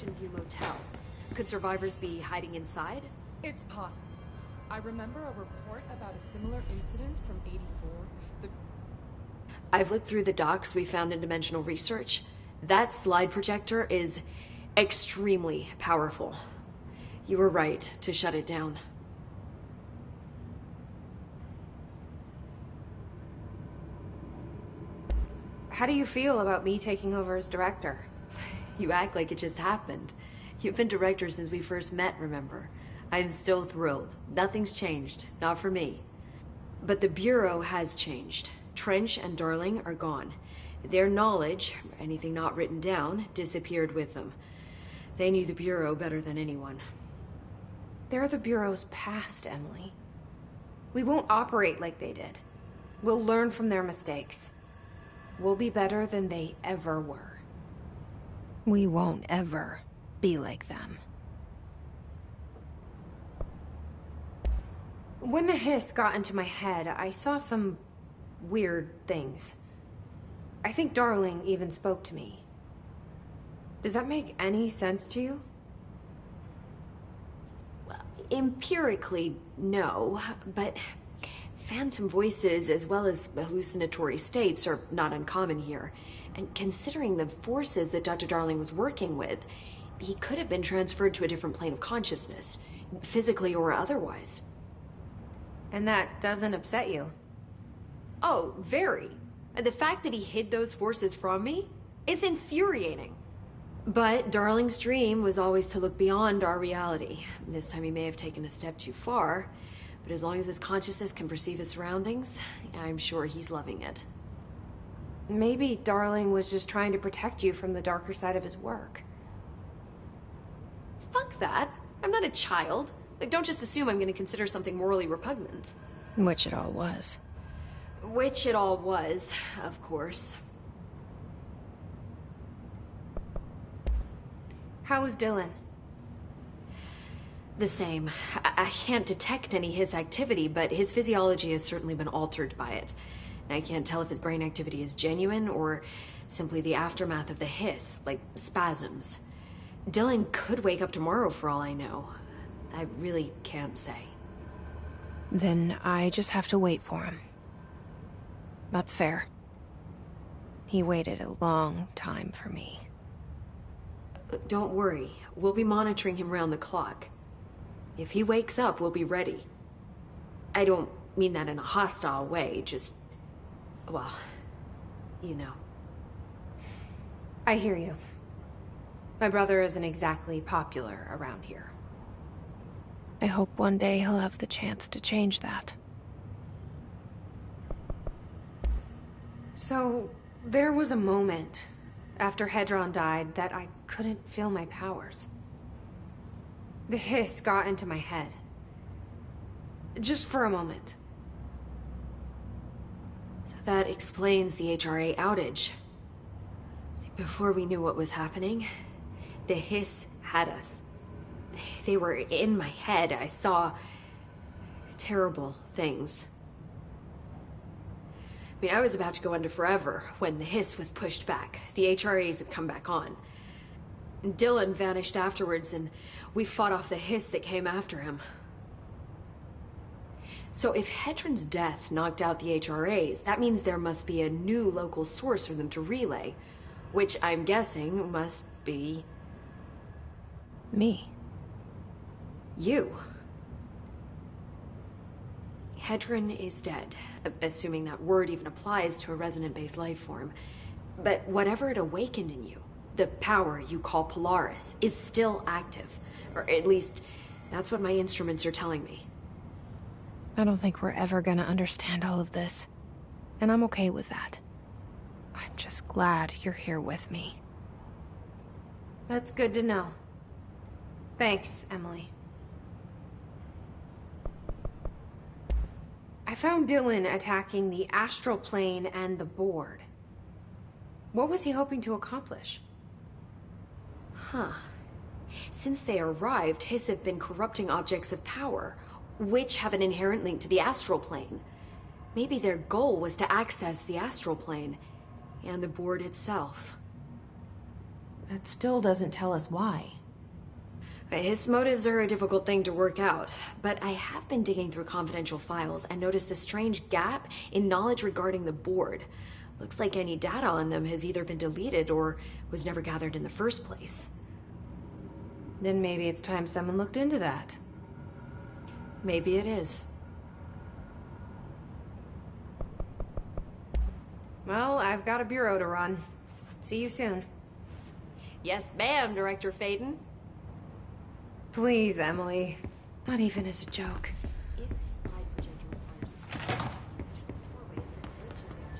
Ocean View Motel. Could survivors be hiding inside? It's possible. I remember a report about a similar incident from '84. I've looked through the docs we found in Dimensional Research. That slide projector is extremely powerful. You were right to shut it down. How do you feel about me taking over as director? You act like it just happened. You've been director since we first met, remember? I'm still thrilled. Nothing's changed. Not for me. But the Bureau has changed. Trench and Darling are gone. Their knowledge, anything not written down, disappeared with them. They knew the Bureau better than anyone. They're the Bureau's past, Emily. We won't operate like they did. We'll learn from their mistakes. We'll be better than they ever were. We won't ever be like them. When the hiss got into my head, I saw some weird things. I think Darling even spoke to me. Does that make any sense to you? Well, empirically, no, but phantom voices as well as hallucinatory states are not uncommon here. And considering the forces that Dr. Darling was working with, he could have been transferred to a different plane of consciousness, physically or otherwise. And that doesn't upset you? Oh, very. And the fact that he hid those forces from me, it's infuriating. But Darling's dream was always to look beyond our reality. This time he may have taken a step too far, but as long as his consciousness can perceive his surroundings, I'm sure he's loving it. Maybe Darling was just trying to protect you from the darker side of his work. Fuck that. I'm not a child. Like, don't just assume I'm going to consider something morally repugnant. Which it all was. Which it all was, of course. How was Dylan? The same. I can't detect any his activity, but his physiology has certainly been altered by it. And I can't tell if his brain activity is genuine or simply the aftermath of the hiss, like spasms. Dylan could wake up tomorrow for all I know. I really can't say. Then I just have to wait for him. That's fair. He waited a long time for me. Don't worry. We'll be monitoring him round the clock. If he wakes up, we'll be ready. I don't mean that in a hostile way, just... well, you know. I hear you. My brother isn't exactly popular around here. I hope one day he'll have the chance to change that. So, there was a moment after Hedron died that I couldn't feel my powers. The hiss got into my head. Just for a moment. So that explains the HRA outage. Before we knew what was happening, the hiss had us. They were in my head. I saw terrible things. I mean, I was about to go under forever when the hiss was pushed back. The HRAs had come back on. Dylan vanished afterwards, and we fought off the hiss that came after him. So if Hedron's death knocked out the HRAs, that means there must be a new local source for them to relay, which I'm guessing must be... me. You. Hedron is dead, assuming that word even applies to a resonant-based life form. But whatever it awakened in you, the power you call Polaris, is still active. Or at least, that's what my instruments are telling me. I don't think we're ever gonna understand all of this. And I'm okay with that. I'm just glad you're here with me. That's good to know. Thanks, Emily. I found Dylan attacking the astral plane and the board. What was he hoping to accomplish? Huh. Since they arrived, Hiss have been corrupting objects of power, which have an inherent link to the astral plane. Maybe their goal was to access the astral plane and the board itself. That still doesn't tell us why. His motives are a difficult thing to work out, but I have been digging through confidential files and noticed a strange gap in knowledge regarding the board. Looks like any data on them has either been deleted or was never gathered in the first place. Then maybe it's time someone looked into that. Maybe it is. Well, I've got a bureau to run. See you soon. Yes, ma'am, Director Faden. Please, Emily. Not even as a joke. If the slide projector requires a slide, four ways that glitches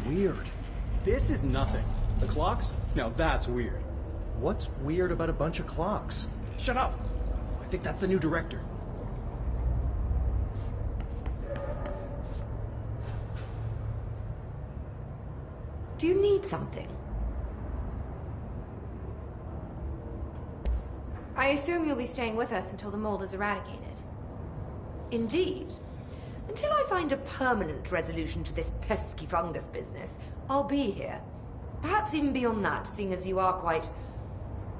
weird. This is nothing. The clocks? Now that's weird. What's weird about a bunch of clocks? Shut up! I think that's the new director. Do you need something? I assume you'll be staying with us until the mold is eradicated. Indeed. Until I find a permanent resolution to this pesky fungus business, I'll be here. Perhaps even beyond that, seeing as you are quite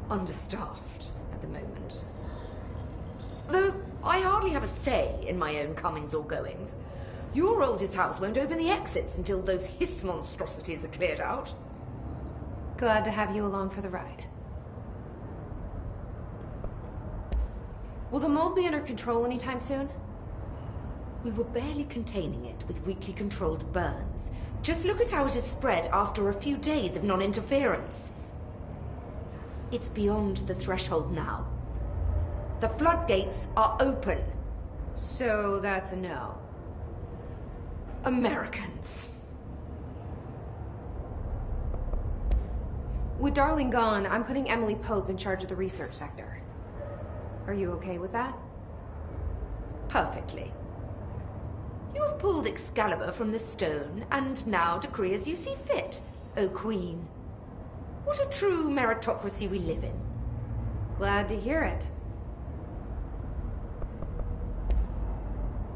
understaffed at the moment. Though I hardly have a say in my own comings or goings. Your oldest house won't open the exits until those hiss monstrosities are cleared out. Glad to have you along for the ride. Will the mold be under control anytime soon? We were barely containing it with weakly controlled burns. Just look at how it has spread after a few days of non-interference. It's beyond the threshold now. The floodgates are open. So that's a no. Americans. With Darling gone, I'm putting Emily Pope in charge of the research sector. Are you okay with that? Perfectly. You have pulled Excalibur from the stone, and now decree as you see fit, O Queen. What a true meritocracy we live in. Glad to hear it.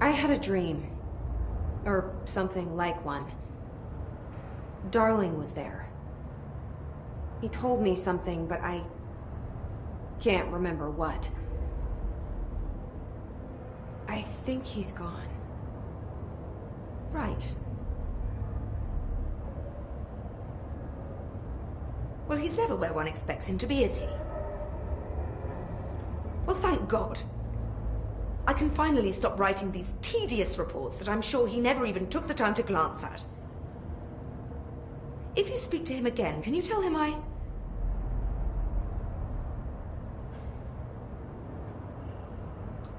I had a dream. Or something like one. Darling was there. He told me something, but I can't remember what. I think he's gone. Right. Well, he's never where one expects him to be, is he? Well, thank God. I can finally stop writing these tedious reports that I'm sure he never even took the time to glance at. If you speak to him again, can you tell him I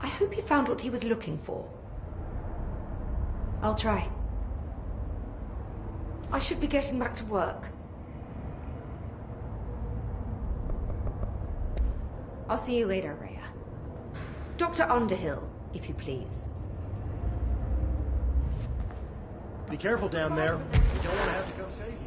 hope he found what he was looking for. I'll try. I should be getting back to work. I'll see you later, Rhea. Dr. Underhill, if you please. Be careful down there. You don't want to have to come save you.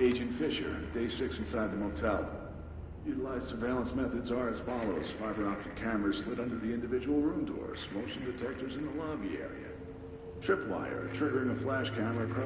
Agent Fisher, day 6 inside the motel. Utilized surveillance methods are as follows. Fiber optic cameras slid under the individual room doors. Motion detectors in the lobby area. Tripwire, triggering a flash camera across